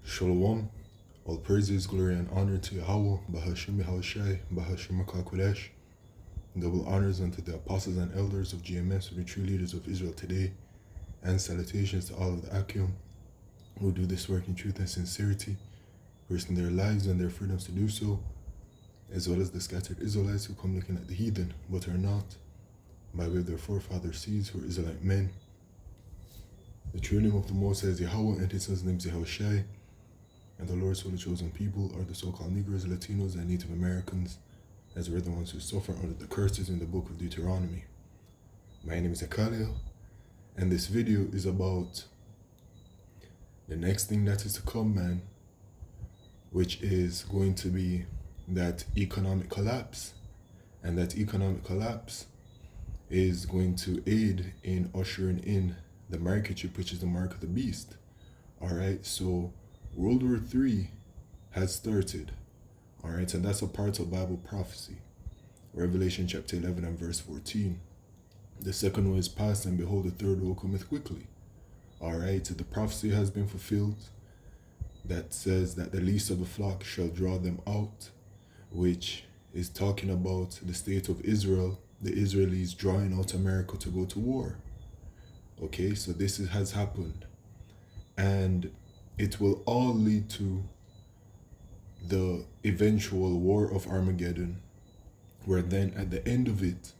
Shalom. All praises, glory, and honor to Yahweh, Bahashim Yahushai, Bahashim Kodesh. Double honors unto the apostles and elders of GMS, the true leaders of Israel today, and salutations to all of the Akim who do this work in truth and sincerity, risking their lives and their freedoms to do so, as well as the scattered Israelites who come looking at the heathen, but are not, by way of their forefathers' seeds who are Israelite men. The true name of the Most High is Yahweh, and his son's name is Yahushai. And the Lord's holy chosen people are the so-called Negroes, Latinos, and Native Americans, as we're the ones who suffer under the curses in the book of Deuteronomy. My name is Akalil, and this video is about the next thing that is to come, man, which is going to be that economic collapse. And that economic collapse is going to aid in ushering in the market chip, which is the mark of the beast. All right, so World War III has started, all right, and that's a part of Bible prophecy. Revelation chapter 11 and verse 14. The second one is past, and behold, the third will cometh quickly. All right, so the prophecy has been fulfilled that says that the least of the flock shall draw them out, which is talking about the state of Israel, the Israelis drawing out America to go to war. Okay, so this has happened, and it will all lead to the eventual war of Armageddon, where then at the end of it,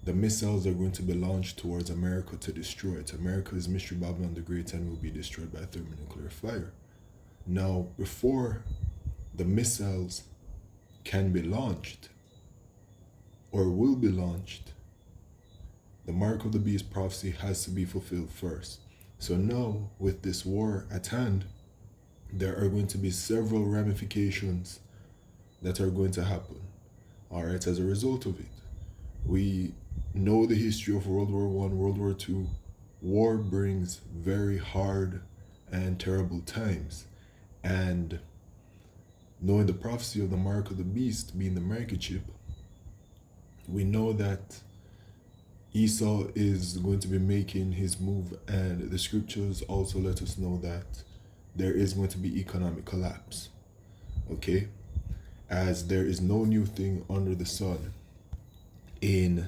the missiles are going to be launched towards America to destroy it. America is Mystery Babylon the Great and will be destroyed by thermonuclear fire. Now, before the missiles can be launched or will be launched, the mark of the beast prophecy has to be fulfilled first. So now, with this war at hand, there are going to be several ramifications that are going to happen. All right, as a result of it, we know the history of World War I, World War II. War brings very hard and terrible times. And knowing the prophecy of the mark of the beast being the market chip, we know that Esau is going to be making his move, and the scriptures also let us know that there is going to be economic collapse, okay? As there is no new thing under the sun. In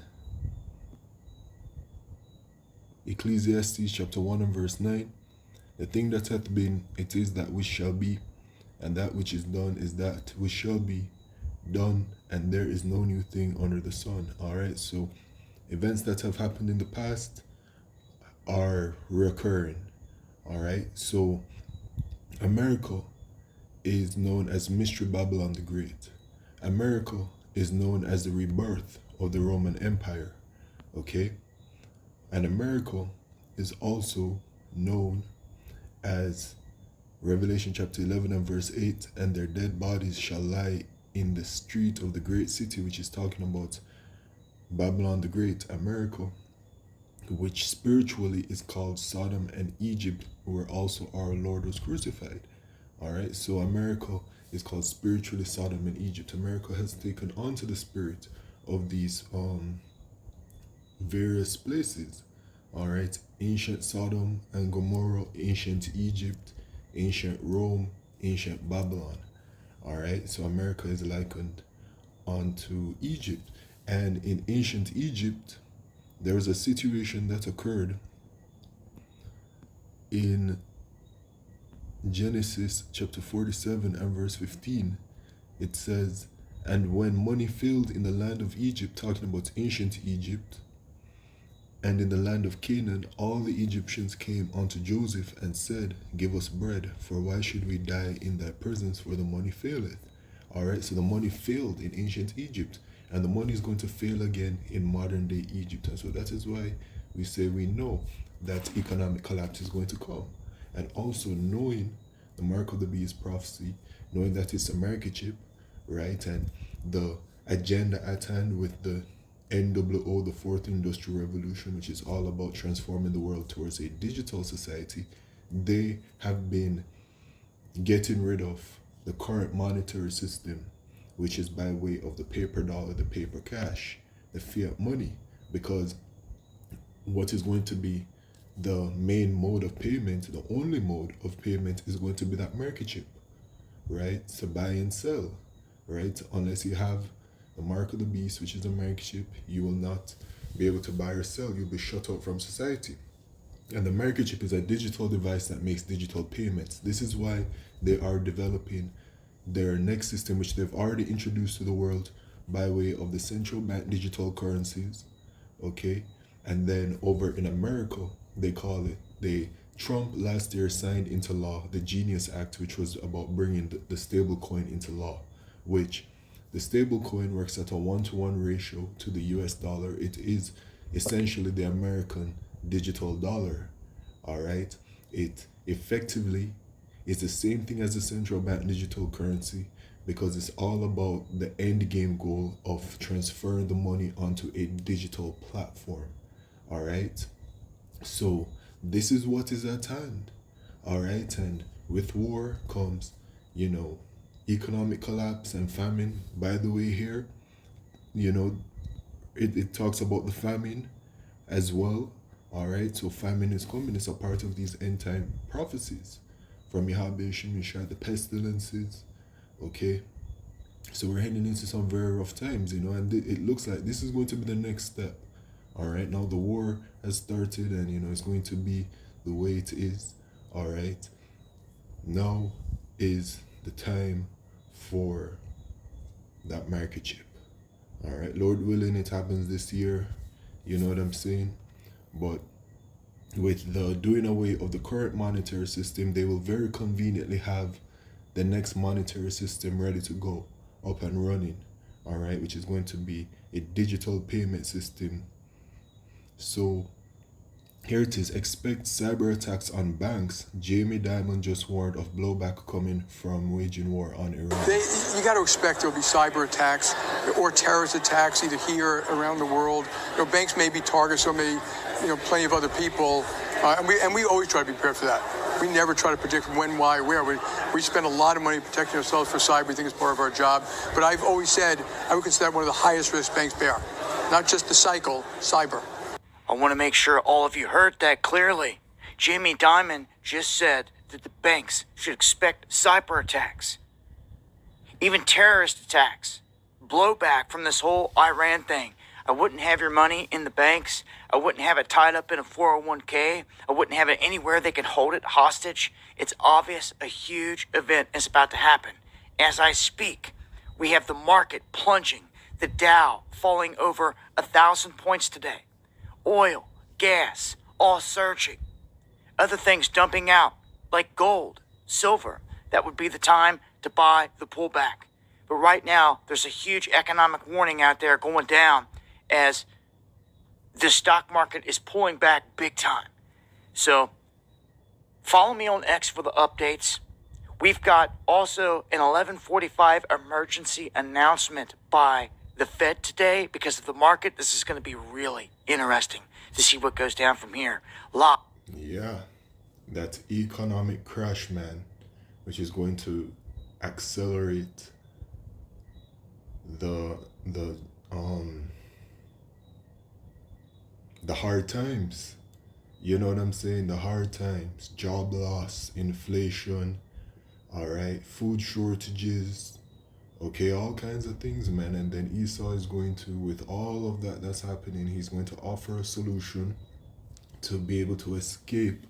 Ecclesiastes chapter 1 and verse 9, the thing that hath been, it is that which shall be, and that which is done is that which shall be done, and there is no new thing under the sun. All right, so events that have happened in the past are recurring. All right, so America is known as Mystery Babylon the Great. America is known as the rebirth of the Roman Empire, okay? And America is also known as Revelation chapter 11 and verse 8, and their dead bodies shall lie in the street of the great city, which is talking about Babylon the Great, America, which spiritually is called Sodom and Egypt, where also our Lord was crucified. All right, so America is called spiritually Sodom and Egypt. America has taken onto the spirit of these various places. All right, ancient Sodom and Gomorrah, ancient Egypt, ancient Rome, ancient Babylon. All right, so America is likened onto Egypt. And in ancient Egypt, there was a situation that occurred in Genesis chapter 47 and verse 15. It says, and when money failed in the land of Egypt, talking about ancient Egypt, and in the land of Canaan, all the Egyptians came unto Joseph and said, give us bread, for why should we die in thy presence, for the money faileth? All right, so the money failed in ancient Egypt, and the money is going to fail again in modern day Egypt. And so that is why we say we know that economic collapse is going to come. And also knowing the mark of the beast prophecy, knowing that it's a market chip, right? And the agenda at hand with the NWO, the Fourth Industrial Revolution, which is all about transforming the world towards a digital society, they have been getting rid of the current monetary system, which is by way of the paper dollar, the paper cash, the fiat money, because what is going to be the main mode of payment, the only mode of payment is going to be that market chip, right? To buy and sell, right? Unless you have the mark of the beast, which is the market chip, you will not be able to buy or sell. You'll be shut out from society. And the market chip is a digital device that makes digital payments. This is why they are developing their next system, which they've already introduced to the world by way of the central bank digital currencies, okay? And then over in America, they call it, Trump last year signed into law the Genius Act, which was about bringing the stable coin into law, which the stable coin works at a 1-to-1 ratio to the US dollar. It is essentially the American digital dollar, all right? It effectively is the same thing as the central bank digital currency, because it's all about the end game goal of transferring the money onto a digital platform, all right? So this is what is at hand, all right? And with war comes, economic collapse and famine. By the way, here, it talks about the famine as well, all right? So famine is coming. It's a part of these end time prophecies from Yahweh Shemishah, the pestilences, okay? So we're heading into some very rough times, and it looks like this is going to be the next step, all right? Now the war has started, and, it's going to be the way it is, all right? Now is the time for that market chip, all right? Lord willing, it happens this year, you know what I'm saying? But with the doing away of the current monetary system, they will very conveniently have the next monetary system ready to go, up and running, all right, which is going to be a digital payment system. So here it is: expect cyber attacks on banks. Jamie Dimon just warned of blowback coming from waging war on Iran. You got to expect there'll be cyber attacks or terrorist attacks either here or around the world. Banks may be targets, so may plenty of other people, and we always try to be prepared for that. We never try to predict when, why, where. We spend a lot of money protecting ourselves for cyber. We think it's part of our job. But I've always said I would consider that one of the highest risk banks bear. Not just the cycle, cyber. I want to make sure all of you heard that clearly. Jamie Dimon just said that the banks should expect cyber attacks, even terrorist attacks, blowback from this whole Iran thing. I wouldn't have your money in the banks. I wouldn't have it tied up in a 401k. I wouldn't have it anywhere they can hold it hostage. It's obvious a huge event is about to happen. As I speak, we have the market plunging, the Dow falling over 1,000 points today. Oil, gas, all surging. Other things dumping out, like gold, silver. That would be the time to buy the pullback. But right now, there's a huge economic warning out there going down as the stock market is pulling back big time. So follow me on X for the updates. We've got also an 11:45 emergency announcement by the Fed today. Because of the market, this is going to be really interesting to see what goes down from here. Yeah, that economic crash, man, which is going to accelerate the hard times. You know what I'm saying? The hard times, job loss, inflation, all right, food shortages, okay, all kinds of things, man. And then Esau is going to, with all of that that's happening, he's going to offer a solution to be able to escape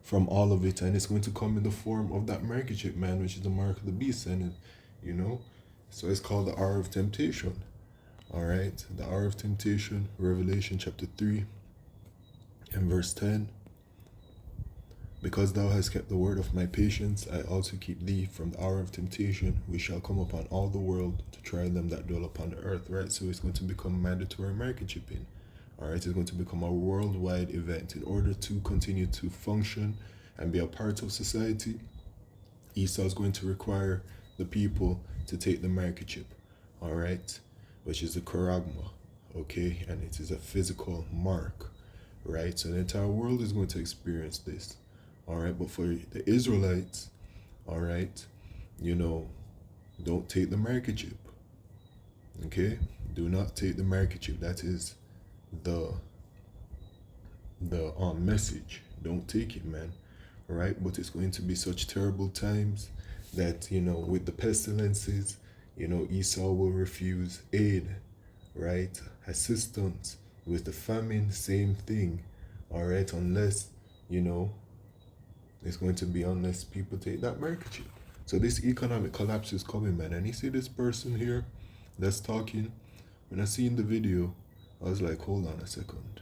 from all of it. And it's going to come in the form of that market chip, man, which is the mark of the beast. And, so it's called the hour of temptation. All right, the hour of temptation, Revelation chapter 3 and verse 10. Because thou hast kept the word of my patience, I also keep thee from the hour of temptation, which shall come upon all the world to try them that dwell upon the earth, right? So it's going to become mandatory market chipping, all right? It's going to become a worldwide event. In order to continue to function and be a part of society, Esau is going to require the people to take the market chip, all right? Which is the charagma, okay? And it is a physical mark, right? So the entire world is going to experience this. All right, but for the Israelites, all right, don't take the market chip. Okay, do not take the market chip. That is the message. Don't take it, man. All right, but it's going to be such terrible times that, with the pestilences, Esau will refuse aid, right? Assistance. With the famine, same thing. All right, unless, it's going to be unless people take that microchip. So this economic collapse is coming, man. And you see this person here that's talking. When I seen the video, I was like, hold on a second.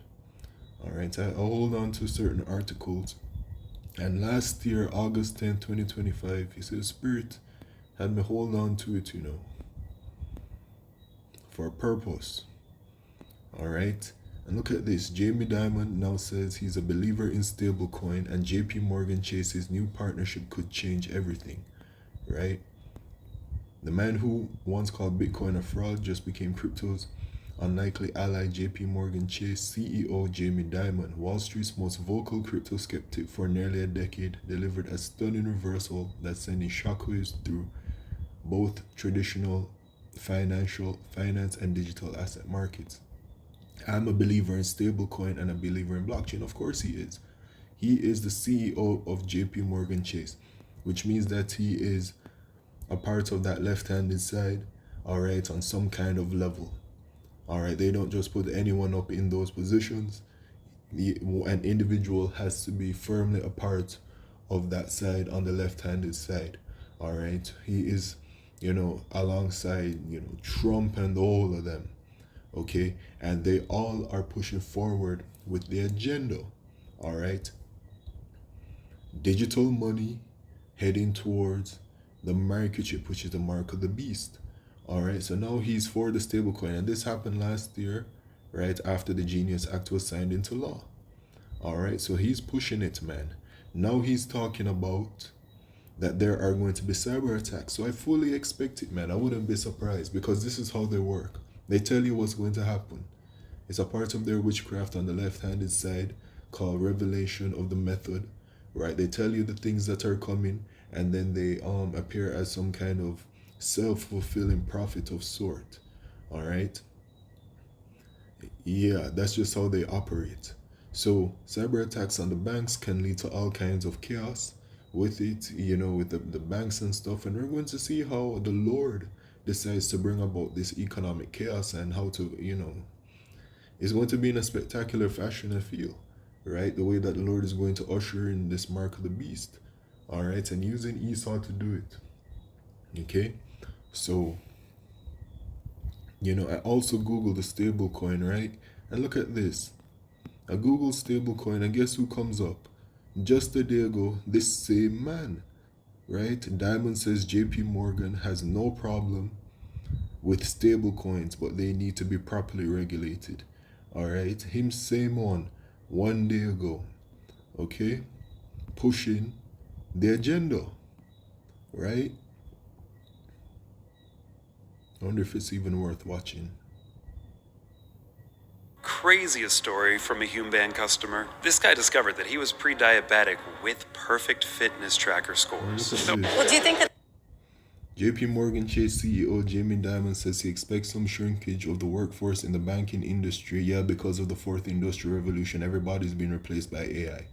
All right, I hold on to certain articles. And last year, August 10th, 2025, he said, Spirit had me hold on to it, for a purpose. All right. And look at this. Jamie Dimon now says he's a believer in stablecoin, and JP Morgan Chase's new partnership could change everything. Right? The man who once called Bitcoin a fraud just became crypto's unlikely ally. JP Morgan Chase CEO Jamie Dimon, Wall Street's most vocal crypto skeptic for nearly a decade, delivered a stunning reversal that's sending shockwaves through both traditional finance and digital asset markets. I'm a believer in stablecoin and a believer in blockchain. Of course he is. He is the CEO of JP Morgan Chase, which means that he is a part of that left-handed side, all right, on some kind of level. All right, they don't just put anyone up in those positions. An individual has to be firmly a part of that side on the left-handed side. All right, he is, alongside, Trump and all of them. Okay, and they all are pushing forward with the agenda. All right, digital money heading towards the microchip, which is the mark of the beast. All right, so now he's for the stablecoin, and this happened last year, right after the Genius Act was signed into law. All right, so he's pushing it, man. Now he's talking about that there are going to be cyber attacks. So I fully expect it, man. I wouldn't be surprised, because this is how they work. They tell you what's going to happen. It's a part of their witchcraft on the left-handed side called revelation of the method, right? They tell you the things that are coming, and then they appear as some kind of self-fulfilling prophet of sort. All right? Yeah, that's just how they operate. So cyber attacks on the banks can lead to all kinds of chaos with it, with the banks and stuff. And we're going to see how the Lord decides to bring about this economic chaos, and how to, it's going to be in a spectacular fashion, I feel, right? The way that the Lord is going to usher in this mark of the beast, all right, and using Esau to do it. Okay, so, I also Googled the stable coin, right? And look at this. I Googled stable coin, and guess who comes up? Just a day ago, this same man, right? Diamond says JP Morgan has no problem with stable coins, but they need to be properly regulated. All right, him same one day ago, okay, pushing the agenda, right? I wonder if it's even worth watching. Craziest story from a Hume Band customer. This guy discovered that he was pre-diabetic with perfect fitness tracker scores. Well, do you think that JP Morgan Chase CEO Jamie Dimon says he expects some shrinkage of the workforce in the banking industry. Yeah, because of the fourth industrial revolution, everybody's been replaced by AI.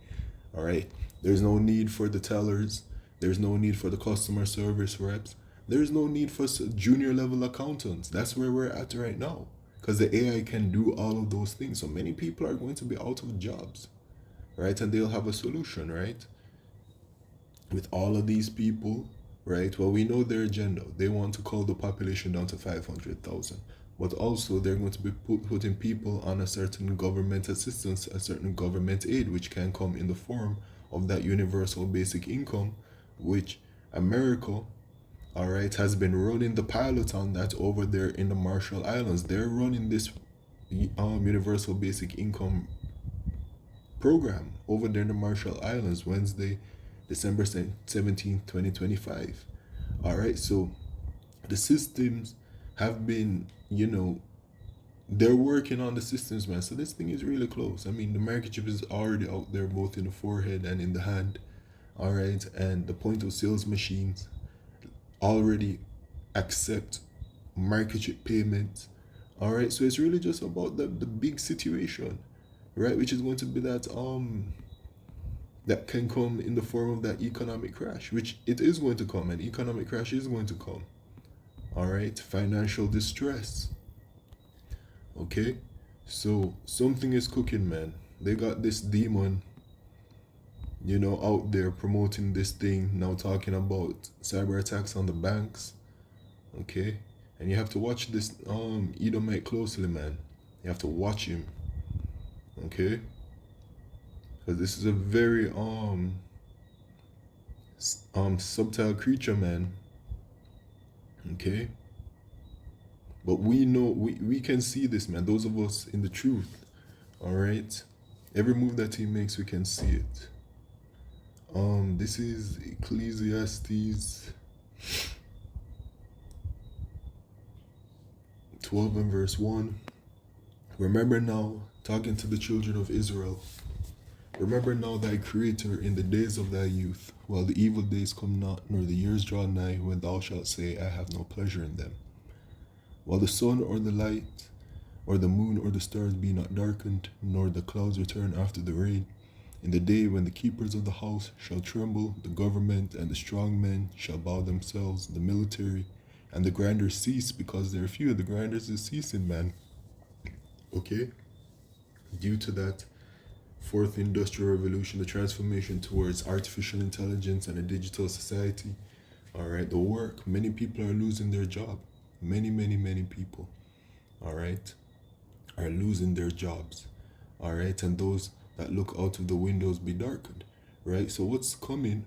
All right, there's no need for the tellers. There's no need for the customer service reps. There's no need for junior level accountants. That's where we're at right now, because the AI can do all of those things. So many people are going to be out of jobs, right? And they'll have a solution, right? With all of these people, right? Well, we know their agenda. They want to cull the population down to 500,000. But also they're going to be putting people on a certain government assistance, a certain government aid, which can come in the form of that universal basic income, which America, all right, has been running the pilot on that over there in the Marshall Islands. They're running this universal basic income program over there in the Marshall Islands, Wednesday, December 17th, 2025. All right, so the systems have been, they're working on the systems, man. So this thing is really close. I mean, the microchip is already out there, both in the forehead and in the hand. All right, and the point of sales machines already accept microchip payments. All right, so it's really just about the big situation, right? Which is going to be that that can come in the form of that economic crash, which it is going to come. An economic crash is going to come. All right, financial distress. Okay, so something is cooking, man. They got this demon, out there promoting this thing now, talking about cyber attacks on the banks. Okay, and you have to watch this Edomite closely, man. You have to watch him. Okay, because this is a very subtle creature, man. Okay, but we know, we can see this, man. Those of us in the truth. All right, every move that he makes, we can see it. This is Ecclesiastes 12 and verse 1. Remember now, talking to the children of Israel, remember now thy Creator in the days of thy youth, while the evil days come not, nor the years draw nigh, when thou shalt say, I have no pleasure in them. While the sun or the light, or the moon or the stars be not darkened, nor the clouds return after the rain, in the day when the keepers of the house shall tremble, the government and the strong men shall bow themselves, the military and the grinders cease, because there are few. The grinders is ceasing, man. Okay? Due to that fourth industrial revolution, the transformation towards artificial intelligence and a digital society, all right, the work, many people are losing their job. Many people, all right, are losing their jobs, all right, and those that look out of the windows be darkened, right? So what's coming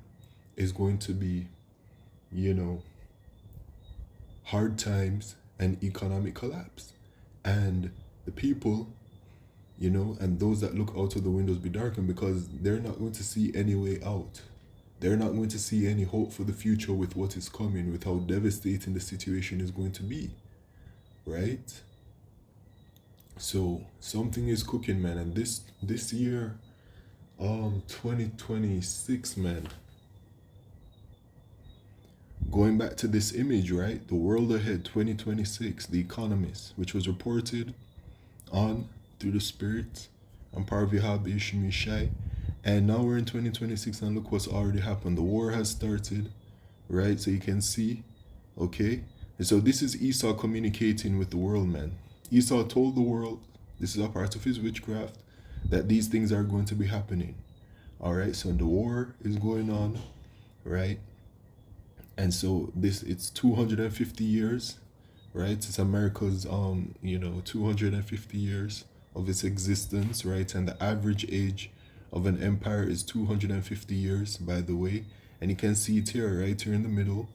is going to be, hard times and economic collapse. And the people, and those that look out of the windows be darkened, because they're not going to see any way out. They're not going to see any hope for the future with what is coming, with how devastating the situation is going to be, right? So something is cooking, man. And this year, 2026, man, going back to this image, right? The World Ahead 2026, The Economist, which was reported on through the Spirit and Parvihab Ishmi. And now we're in 2026, and look what's already happened. The war has started, right? So you can see, okay? And so this is Esau communicating with the world, man. Esau told the world, this is a part of his witchcraft, that these things are going to be happening. All right, so the war is going on, right? And so it's 250 years, right? It's America's 250 years of its existence, right? And the average age of an empire is 250 years, by the way. And you can see it here, right here in the middle,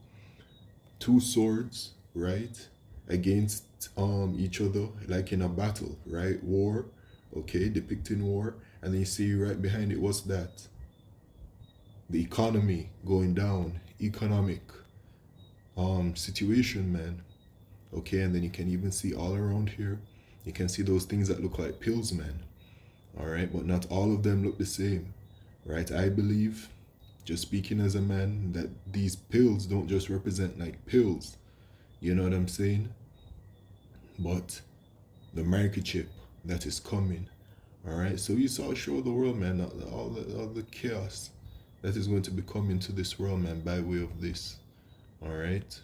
two swords, right, against each other, like in a battle, right? War, okay, depicting war. And then you see right behind it, what's that? The economy going down, economic situation, man. Okay, and then you can even see all around here, you can see those things that look like pills, man. All right, but not all of them look the same, right? I believe, just speaking as a man, that these pills don't just represent like pills, you know what I'm saying? But the microchip that is coming, all right? So you saw show the world, man, all the chaos that is going to be coming to this world, man, by way of this, all right?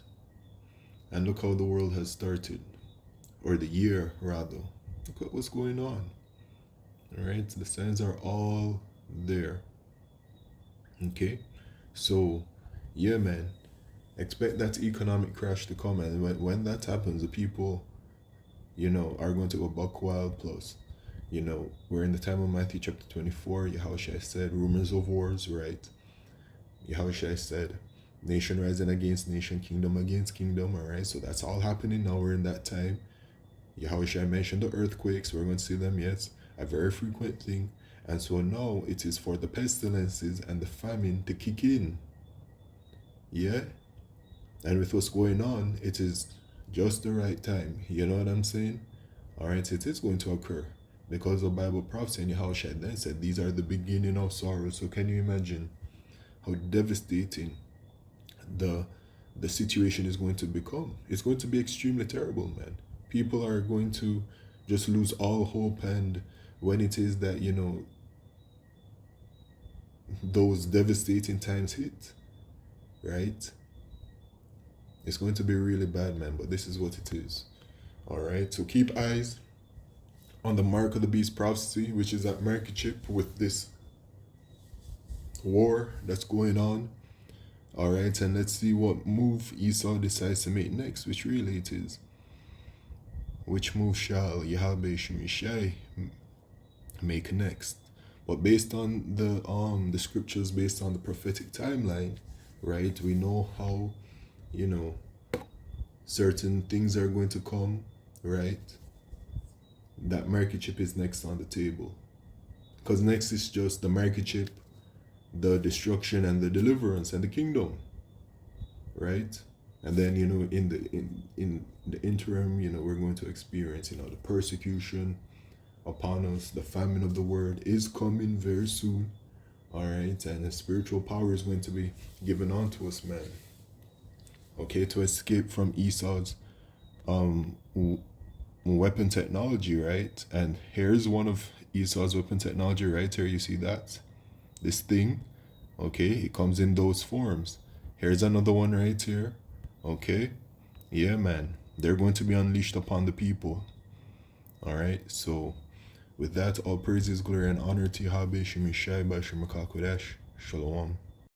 And look how the world has started, or the year rather. Look at what's going on. All right, the signs are all there. Okay, so yeah, man, expect that economic crash to come, and when that happens, the people, are going to go buck wild. Plus, we're in the time of Matthew chapter 24. Yahushua said, rumors of wars, right? Yahushua said, nation rising against nation, kingdom against kingdom. All right, so that's all happening now. We're in that time. Yahushua mentioned the earthquakes. We're going to see them, yes, a very frequent thing. And so now it is for the pestilences and the famine to kick in. Yeah? And with what's going on, it is just the right time. You know what I'm saying? All right, it is going to occur. Because the Bible prophecy and Yahushua then said, these are the beginning of sorrow. So can you imagine how devastating the situation is going to become? It's going to be extremely terrible, man. People are going to just lose all hope, and when it is that, those devastating times hit, right? It's going to be really bad, man, but this is what it is. All right, so keep eyes on the mark of the beast prophecy, which is that microchip with this war that's going on. All right, and let's see what move Esau decides to make next, which really it is. Which move shall Yahweh Shemishai make next? But based on the scriptures, based on the prophetic timeline, right, we know how, you know, certain things are going to come, right? That microchip is next on the table. Because next is just the microchip, the destruction and the deliverance and the kingdom, right? And then, you know, in the interim, you know, we're going to experience, you know, the persecution upon us. The famine of the word is coming very soon, all right? And the spiritual power is going to be given unto us, man. Okay, to escape from Esau's weapon technology, right? And here's one of Esau's weapon technology right here. You see that? This thing, okay? It comes in those forms. Here's another one right here, okay? Yeah, man. They're going to be unleashed upon the people, all right? So, with that, all praises, glory, and honor to Yahweh Shemishai Bashir Makakodesh. Shalom.